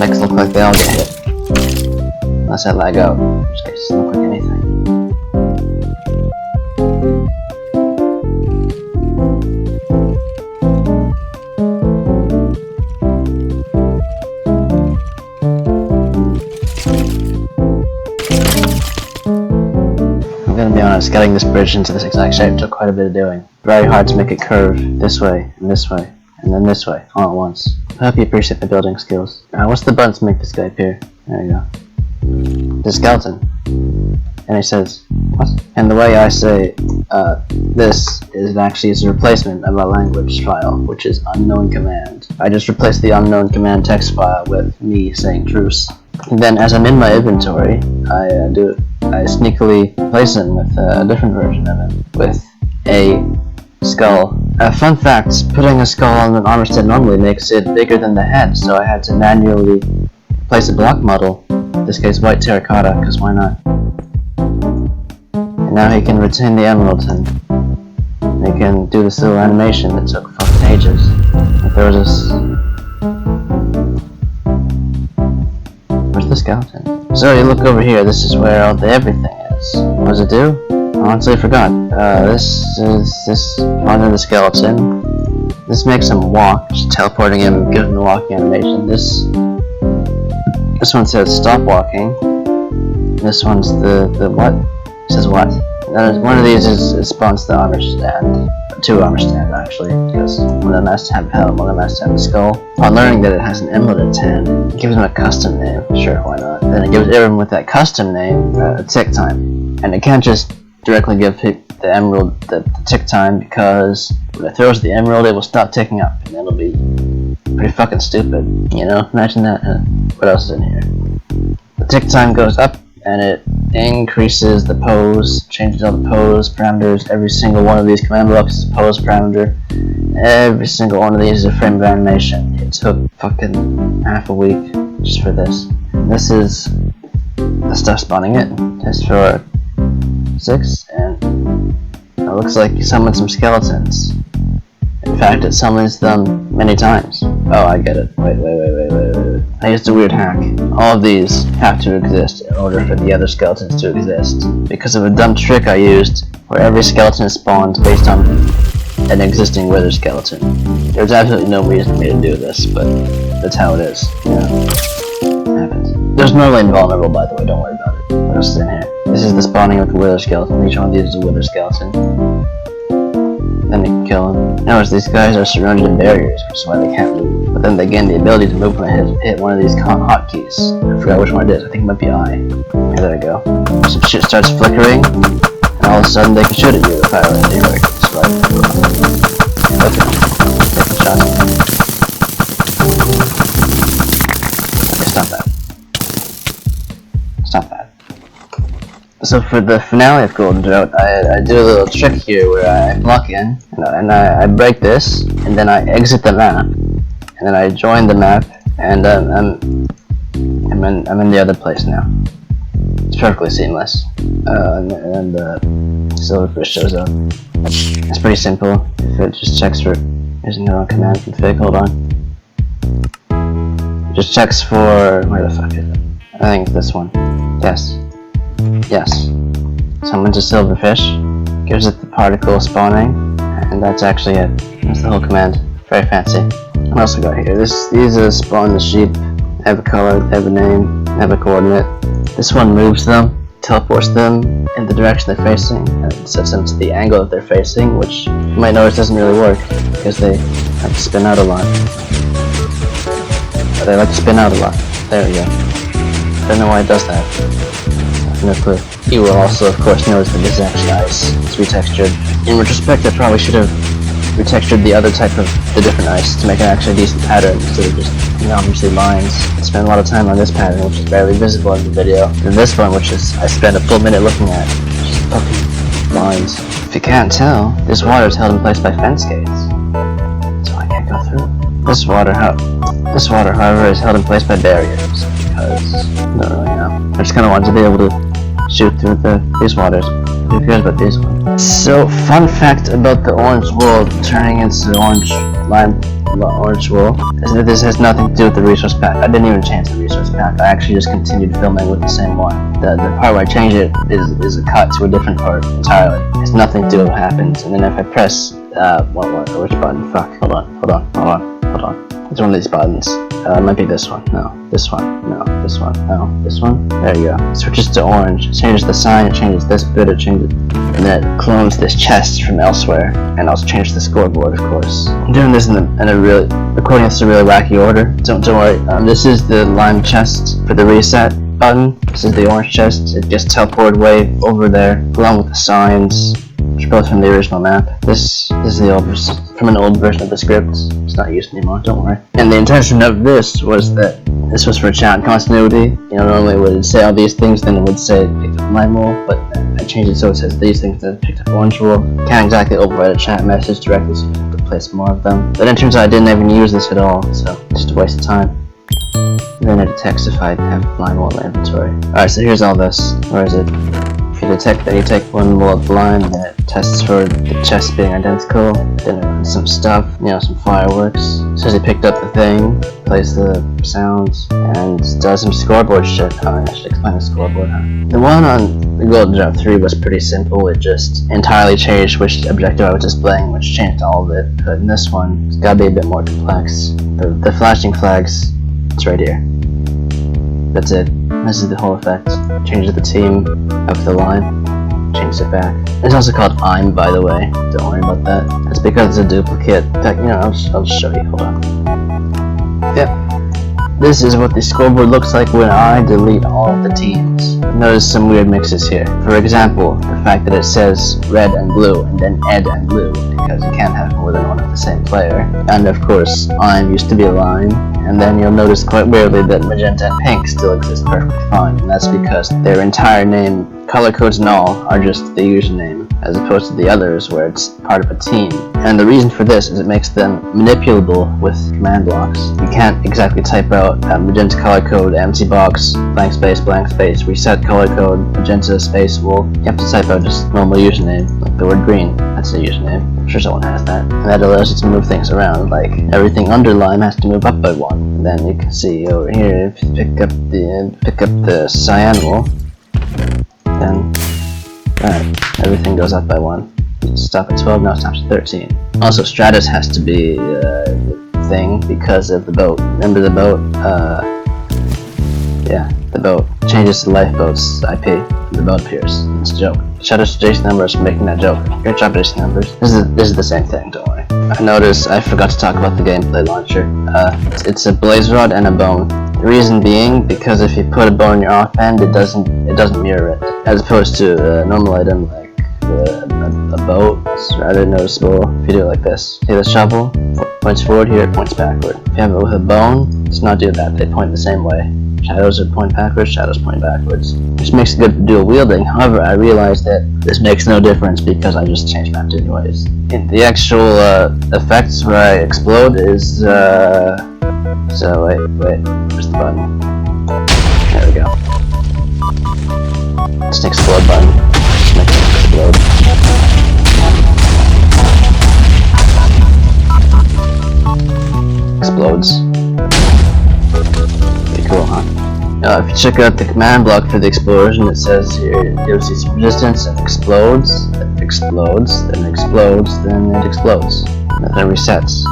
Makes it look like they all get hit. Unless I lag out, in which case it doesn't look like anything. I'm gonna be honest, getting this bridge into this exact shape took quite a bit of doing. Very hard to make it curve this way, and this way, and then this way, all at once. I hope you appreciate my building skills. What's the button to make this guy appear? There you go. The skeleton. And he says, what? And the way I say this is actually a replacement of a language file, which is unknown command. I just replaced the unknown command text file with me saying truce. And then as I'm in my inventory, I sneakily replace him with a different version of it, with a skull. Fun fact, putting a skull on an armor stand normally makes it bigger than the head, so I had to manually place a block model, in this case white terracotta, because why not? And now he can retain the �l𝖚l𝖐l𝖐l𝖐. He can do this little animation that took fucking ages. Like there was this... Where's the skeleton? So you look over here, this is where all the everything is. What does it do? I honestly forgot. This is one of the skeleton. This makes him walk, just teleporting him, gives him the walking animation. This one says stop walking. This one's the what? It says what? One of these spawns the armor stand. Two armor stands actually, because one of them has to have a helm, one of them has to have a skull. Upon learning that it has an emerald at 10, it gives him a custom name. Sure, why not? Then it gives everyone with that custom name a tick time. And it can't just directly give the emerald the tick time, because when it throws the emerald it will stop ticking up, and it'll be pretty fucking stupid, you know? Imagine that. What else is in here? The tick time goes up, and it increases the pose, changes all the pose parameters. Every single one of these command blocks is a pose parameter. Every single one of these is a frame of animation. It took fucking half a week just for this. And this is the stuff spawning it. Test for 6, and it looks like you summoned some skeletons. In fact, it summons them many times. Oh, I get it. Wait. I used a weird hack. All of these have to exist in order for the other skeletons to exist, because of a dumb trick I used where every skeleton is spawned based on an existing wither skeleton. There's absolutely no reason for me to do this, but that's how it is. Yeah. It happens. There's normally invulnerable, by the way, don't worry about it. What else is in here? This is the spawning of the wither skeleton. Each one of these is a wither skeleton. Then you can kill them. Notice these guys are surrounded in barriers, which is why they can't move. But then they gain the ability to move when I hit one of these hotkeys. I forgot which one it is. I think it might be I. Okay, there we go. Some shit starts flickering, and all of a sudden they can shoot at you if I let it work. That's right. Okay. Take a shot. Okay, stop that. Stop that. So for the finale of Golden Drought, I do a little trick here where I block in, and I break this, and then I exit the map, and then I join the map, and I'm in the other place now. It's perfectly seamless. And silverfish shows up. It's pretty simple. If it just checks for, there's no command config. Hold on. It just checks for, where the fuck is it? I think it's this one. Yes. Yes. Summons a silverfish, gives it the particle spawning, and that's actually it. That's the whole command. Very fancy. What else we got here? These spawn the sheep. They have a color, they have a name, they have a coordinate. This one moves them, teleports them in the direction they're facing, and sets them to the angle that they're facing, which you might notice doesn't really work, because they like to spin out a lot. They like to spin out a lot. There we go. I don't know why it does that. No clue. You will also, of course, notice that this is actually ice. It's retextured. In retrospect, I probably should have retextured the other type of the different ice to make an actually decent pattern instead of just obviously lines. I spent a lot of time on this pattern, which is barely visible in the video, and this one, which is I spent a full minute looking at, just fucking lines. If you can't tell, this water is held in place by fence gates, so I can't go through. This water, however, is held in place by barriers because I don't really know. I just kind of wanted to be able to shoot through these waters. Who cares about these ones? So, fun fact about the orange world turning into orange lime orange wool. This has nothing to do with the resource pack. I didn't even change the resource pack. I actually just continued filming with the same one. The part where I change it is a cut to a different part entirely. It has nothing to do with what happens. And then if I press, which button? Fuck, hold on. It's one of these buttons. It might be this one. No. This one. No. This one. No. This one. There you go. It switches to orange. It changes the sign. It changes this bit. It changes, and then it clones this chest from elsewhere. And also changes the scoreboard, of course. I'm doing this in a really, recording this in a really wacky order. Don't worry. This is the lime chest for the reset button. This is the orange chest. It just teleported way over there, along with the signs, which are both from the original map. This is the old from an old version of the script. It's not used anymore, don't worry. And the intention of this was that this was for chat continuity. You know, normally it would say all these things, then it would say picked up lime wool, but I changed it so it says these things, then picked up orange wool. Can't exactly overwrite a chat message directly, so you have to place more of them. But it turns out I didn't even use this at all, so just a waste of time. And then it detects if I have lime wool in my inventory. Alright, so here's all this. Where is it? If you detect that you take one wool of lime, then it tests for the chest being identical, then it runs some stuff, you know, some fireworks. Says he picked up the thing, plays the sounds, and does some scoreboard shit. Oh, I should explain the scoreboard, huh? The one on �l𝖐l𝖐l𝖐l𝖕l𝖐l𝖐 was pretty simple. It just entirely changed which objective I was displaying, which changed all of it. But in this one, it's gotta be a bit more complex. The flashing flags, it's right here. That's it. This is the whole effect. Changes the team of the line. Changes it back. It's also called �l𝖐l𝖕l𝖐, by the way. Don't worry about that. That's because it's a duplicate. In fact, you know, I'll show you. Hold on. Yep. This is what the scoreboard looks like when I delete all of the teams. Notice some weird mixes here. For example, the fact that it says red and blue and then ed and blue, because you can't have more than one of the same player. And of course, �l𝖐l𝖕 used to be a line. And then you'll notice quite weirdly that magenta and pink still exist perfectly fine, and that's because their entire name, color codes and all, are just the username, as opposed to the others where it's part of a team. And the reason for this is it makes them manipulable with command blocks. You can't exactly type out magenta color code, empty box, blank space, reset color code, magenta space wool. You have to type out just normal username, like the word green. That's the username. I'm sure someone has that. And that allows you to move things around, like everything under lime has to move up by 1. And then you can see over here, if you pick up the cyan wool, then everything goes up by 1. Stop at 12, now it stops at 13. Also, Stratus has to be the thing because of the boat. Remember the boat? Yeah, the boat changes to lifeboat's IP. The boat appears. It's a joke. Shout out to Jason Numbers for making that joke. Great job, Jason Numbers. This is the same thing, don't worry. I noticed I forgot to talk about the gameplay launcher. It's a blaze rod and a bone. The reason being because if you put a bone in your offhand, it doesn't mirror it, as opposed to a normal item like a boat. It's rather noticeable if you do it like this. See the shovel? Points forward, here it points backward. If you have it with a bone, let's not do that. They point the same way. Shadows would point backwards, shadows point backwards. Which makes it good for dual wielding. However, I realized that this makes no difference because I just changed maps anyways. The actual effects where I explode is so wait, where's the button? There we go. It's an explode button. Just make it explode. Explodes. Pretty cool, huh? If you check out the command block for the explosion, it says here it gives you some resistance and explodes, then explodes, then explodes, then it explodes. And then it resets.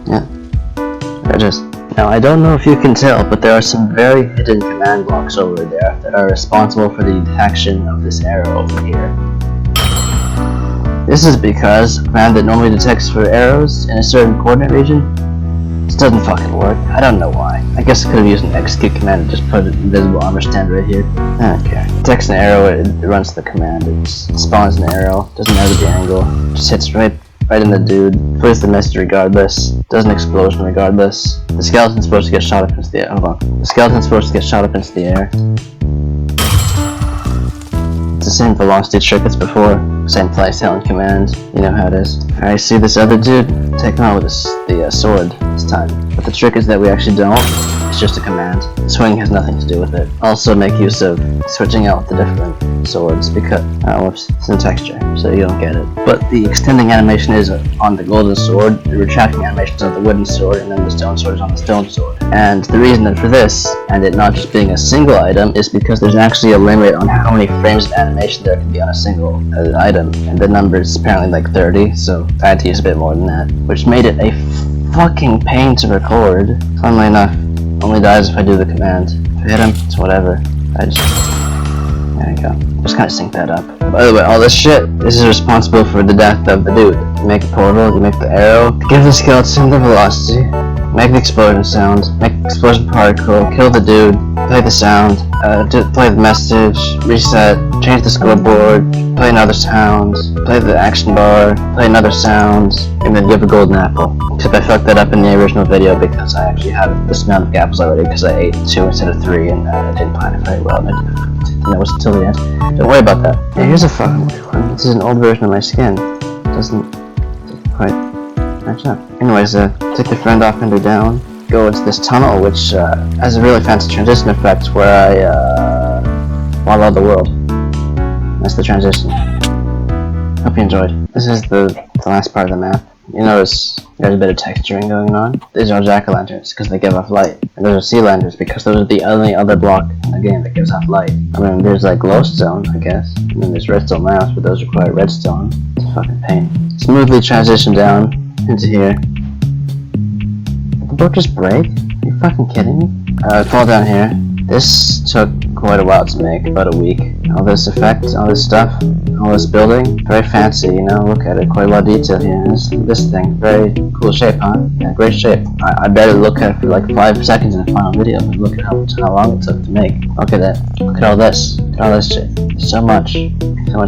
Yeah, there it is. Now I don't know if you can tell, but there are some very hidden command blocks over there that are responsible for the detection of this arrow over here. This is because a command that normally detects for arrows in a certain coordinate region, this doesn't fucking work. I don't know why. I guess I could have used an execute command and just put an invisible armor stand right here. Okay. It detects an arrow, it runs the command, it spawns an arrow, doesn't matter the angle, just hits right in the dude, plays the mist regardless, does an explosion regardless. The skeleton's supposed to get shot up into the air. Hold on. The skeleton's supposed to get shot up into the air. It's the same velocity trick as before, same playstyle and command, you know how it is. Alright, see this other dude? Take him out with the sword this time. But the trick is that we actually don't, it's just a command. Swing has nothing to do with it. Also make use of switching out the different swords because, whoops, it's in texture, so you don't get it. But the extending animation is on the golden sword, the retracting animation is on the wooden sword, and then the stone sword is on the stone sword. And the reason for this, and it not just being a single item, is because there's actually a limit on how many frames of animation there can be on a single item, and the number is apparently like 30, so I had to use a bit more than that, which made it a fucking pain to record. Funnily enough, only dies if I do the command. If I hit him, it's whatever. There you go. Just kinda sync that up. By the way, all this shit, this is responsible for the death of the dude. You make a portal, you make the arrow, give the skeleton the velocity, make the explosion sound, make the explosion particle, kill the dude, play the sound, play the message, reset, change the scoreboard, play another sound, play the action bar, play another sound, and then give a golden apple. Except I fucked that up in the original video because I actually had this amount of apples already because I ate 2 instead of 3 and I didn't plan it very well and it was until the end. Don't worry about that. Yeah, here's a fucking weird one. This is an old version of my skin. It doesn't quite match up. Anyways, take the friend off and down. Go into this tunnel, which has a really fancy transition effect where I wallowed the world. That's the transition. Hope you enjoyed. This is the last part of the map. You notice there's a bit of texturing going on. These are jack-o'-lanterns because they give off light. And those are sea lanterns because those are the only other block in the game that gives off light. I mean, there's like glowstone, I guess. And then there's redstone lamps, but those require redstone. It's a fucking pain. Smoothly transition down into here. Did the boat just break? Are you fucking kidding me? Fall down here. This took quite a while to make, about a week. All this effect, all this stuff, all this building, very fancy, you know, look at it, quite a lot of detail here. This thing, very cool shape, huh? Yeah, great shape. I better look at it for like 5 seconds in the final video, but look at how long it took to make. Look at that. Look at all this. Look at all this shit. So much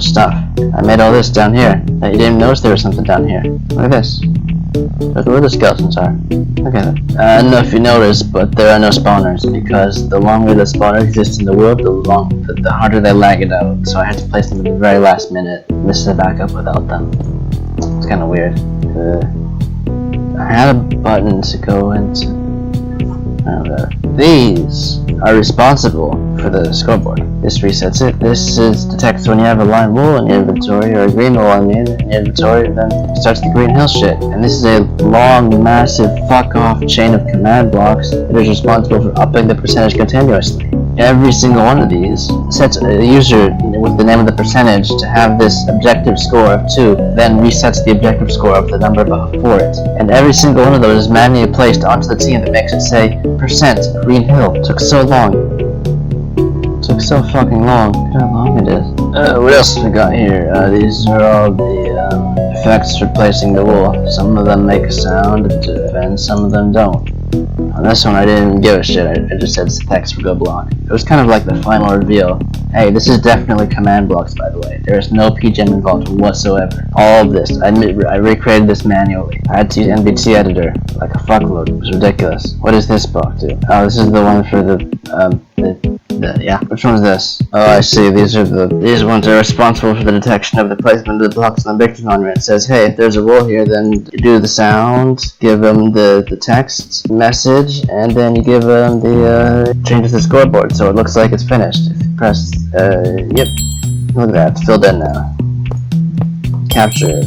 stuff. I made all this down here. You didn't even notice there was something down here. Look at this. Look where the skeletons are. Look at it. I don't know if you noticed, but there are no spawners, because the longer the spawner exists in the world, the harder they lag it out. So I had to place them at the very last minute. This is a backup without them. It's kind of weird. I had a button to go into. These are responsible for the scoreboard. This resets it. This detects when you have a lime wool in your inventory or a green wool in your inventory, and then it starts the green hill shit. And this is a long, massive, fuck off chain of command blocks that is responsible for upping the percentage continuously. Every single one of these sets a user with the name of the percentage to have this objective score of 2, then resets the objective score of the number for it. And every single one of those is manually placed onto the team that makes it say percent green hill. It took so long. It took so fucking long. Look at how long it is. What else we got here? These are all the effects for placing the wool. Some of them make a sound to defend, some of them don't. On this one I didn't even give a shit, I just said text for go block. It was kind of like the final reveal. Hey, this is definitely command blocks, by the way. There is no PGen involved whatsoever. All of this, I recreated this manually. I had to use NBT editor, like a fuckload. It was ridiculous. What does this block do? Oh, this is the one for yeah. Which one is this? Oh, I see. These ones are responsible for the detection of the placement of the blocks on the victim monument. It says, hey, if there's a wool here, then you do the sound, give them the text message, and then you give them the changes the scoreboard, so it looks like it's finished. If you press, yep. Look at that. It's filled in now. Capture.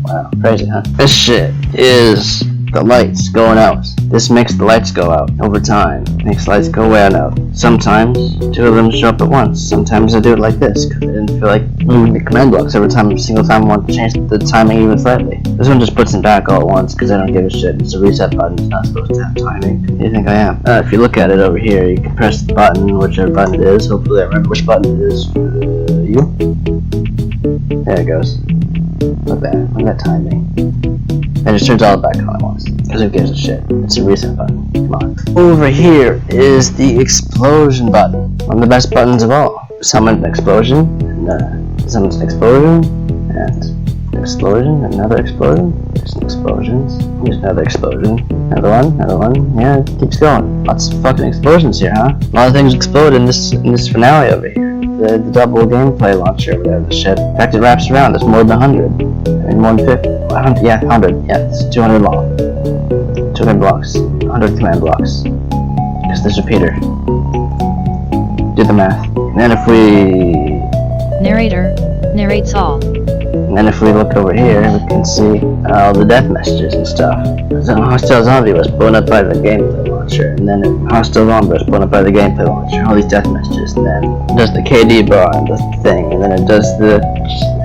Wow, crazy, huh? This shit is the lights going out. This makes the lights go out over time. Makes lights go way out. Sometimes 2 of them show up at once. Sometimes I do it like this because I didn't feel like moving the command blocks every single time I want to change the timing even slightly. This one just puts them back all at once because I don't give a shit. It's a reset button. It's not supposed to have timing. Who do you think I am? If you look at it over here, you can press the button, whichever button it is. Hopefully I remember which button it is. You? There it goes. Look at that timing. It just turns all back on at once. Because who gives a shit? It's a reset button. Come on. Over here is the explosion button. One of the best buttons of all. Summon an explosion, and summons an explosion, and an explosion, another explosion. There's some explosions. Here's another explosion. Another one. Yeah, it keeps going. Lots of fucking explosions here, huh? A lot of things explode in this finale over here. The double gameplay launcher, whatever the shit. In fact, it wraps around. It's more than 100. I mean, more than 50. 100, yeah, 100. Yeah, it's 200 long. 200 blocks. 100 command blocks. Because there's a repeater. Do the math. And then if we... Narrator narrates all. And then if we look over here, we can see all the death messages and stuff. So hostile zombie was blown up by the gameplay launcher, and then hostile zombie was blown up by the gameplay launcher, all these death messages, and then it does the KD bar and the thing, and then it does the...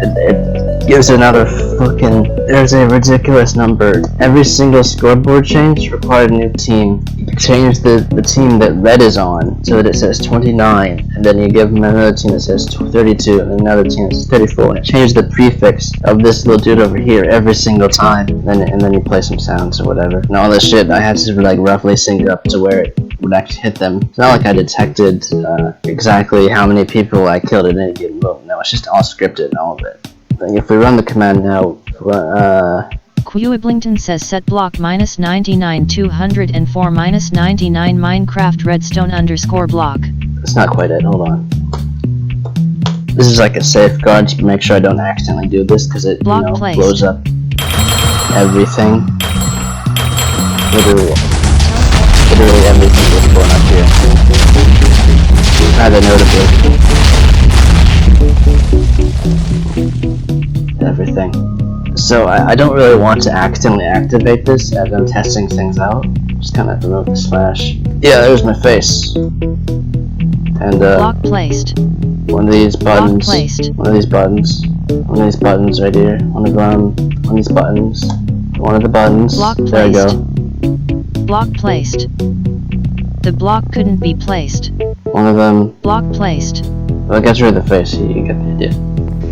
It gives another fucking... There's a ridiculous number. Every single scoreboard change required a new team. You change the team that red is on so that it says 29, and then you give them another team that says 32, and another team that says 34, and it changes the prefix of this little dude over here every single time, and then you play some sounds or whatever. And all this shit, I had to like roughly sync up to where it would actually hit them. It's not like I detected exactly how many people I killed at any given moment. No, it's just all scripted and all of it. Like if we run the command now, Qwuiblington says set block -99 204 -99 Minecraft redstone _block. It's not quite it, hold on. This is like a safeguard to make sure I don't accidentally do this, because it blows up everything. Literally everything was blown up here. Rather notably. Everything. So I don't really want to accidentally activate this as I'm testing things out. Just kind of remove the slash. Yeah, there's my face. And block placed. One of these buttons. Block placed. One of these buttons. One of these buttons right here. One of them. One of these buttons. One of the buttons. Block placed. There we go. Block placed. The block couldn't be placed. One of them. Block placed. Well, it gets rid of the face, so you get the idea.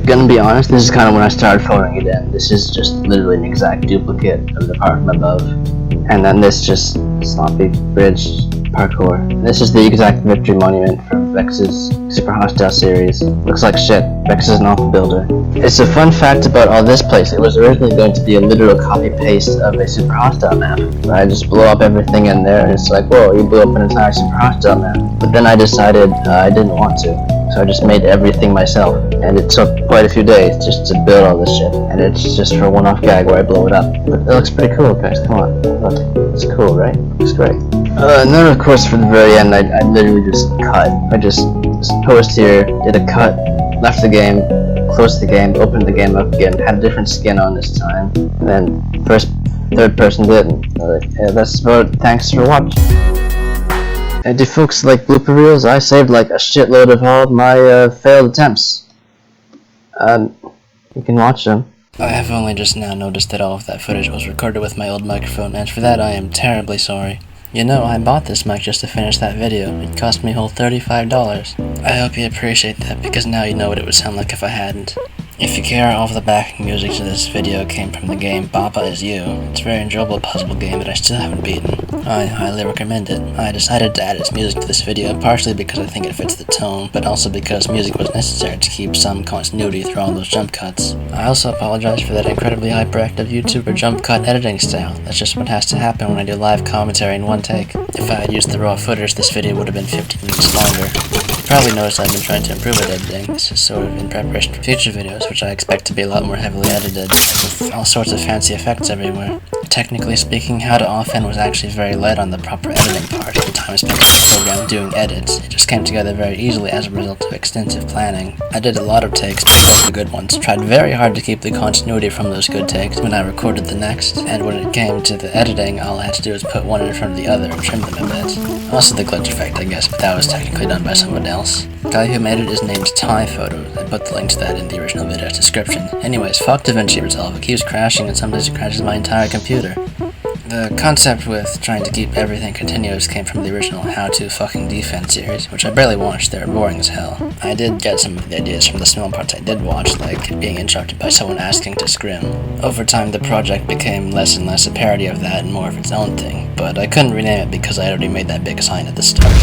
Gonna be honest, this is kind of when I started phoning it in. This is just literally an exact duplicate of the part from above. And then this just sloppy bridge parkour. This is the exact victory monument from Vex's Super Hostile series. Looks like shit. Vex is an awful builder. It's a fun fact about all this place. It was originally going to be a literal copy-paste of a Super Hostile map. I just blow up everything in there, and it's like, whoa, you blew up an entire Super Hostile map. But then I decided I didn't want to. So I just made everything myself, and it took quite a few days just to build all this shit, and it's just for a one-off gag where I blow it up. But it looks pretty cool, guys, come on, look, it's cool, right? Looks great. And then of course for the very end, I literally just cut. I just posed here, did a cut, left the game, closed the game, opened the game up again, had a different skin on this time, and then third person didn't. Yeah, that's about it. Thanks for watching. And do folks like blooper reels? I saved like a shitload of all my failed attempts. You can watch them. I have only just now noticed that all of that footage was recorded with my old microphone, and for that I am terribly sorry. You know, I bought this mic just to finish that video. It cost me a whole $35. I hope you appreciate that, because now you know what it would sound like if I hadn't. If you care, all of the backing music to this video came from the game Baba Is You. It's a very enjoyable puzzle game that I still haven't beaten. I highly recommend it. I decided to add its music to this video partially because I think it fits the tone, but also because music was necessary to keep some continuity through all those jump cuts. I also apologize for that incredibly hyperactive YouTuber jump cut editing style. That's just what has to happen when I do live commentary in one take. If I had used the raw footage, this video would have been 15 minutes longer. You probably noticed I've been trying to improve at editing. This is sort of in preparation for future videos, which I expect to be a lot more heavily edited, with all sorts of fancy effects everywhere. Technically speaking, How to Offend was actually very light on the proper editing part. The time spent on the program doing edits, it just came together very easily as a result of extensive planning. I did a lot of takes, most of the good ones, tried very hard to keep the continuity from those good takes when I recorded the next, and when it came to the editing, all I had to do was put one in front of the other and trim them a bit. Also the glitch effect, I guess, but that was technically done by someone else. The guy who made it is named Thai Photo. I put the link to that in the original video description. Anyways, fuck davinci Resolve. It keeps crashing and sometimes it crashes my entire computer. The concept with trying to keep everything continuous came from the original How to Fucking Defend series, which I barely watched. They were boring as hell. I did get some of the ideas from the small parts I did watch, like being interrupted by someone asking to scrim. Over time, the project became less and less a parody of that and more of its own thing, but I couldn't rename it because I already made that big sign at the start.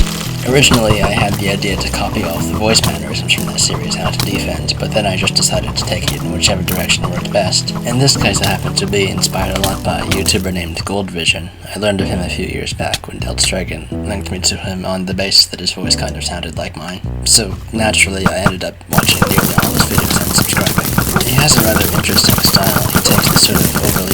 Originally, I had the idea to copy all of the voice mannerisms from that series, How to Defend, but then I just decided to take it in whichever direction worked best. In this case, I happened to be inspired a lot by a YouTuber named �l𝖐l𝖐l𝖐l𝖐l𝖐. I learned of him a few years back when 𝖙l𝖐l𝖐l𝖐l𝖐 linked me to him on the basis that his voice kind of sounded like mine. So, naturally, I ended up watching nearly all his videos and subscribing. He has a rather interesting style. He takes the sort of overly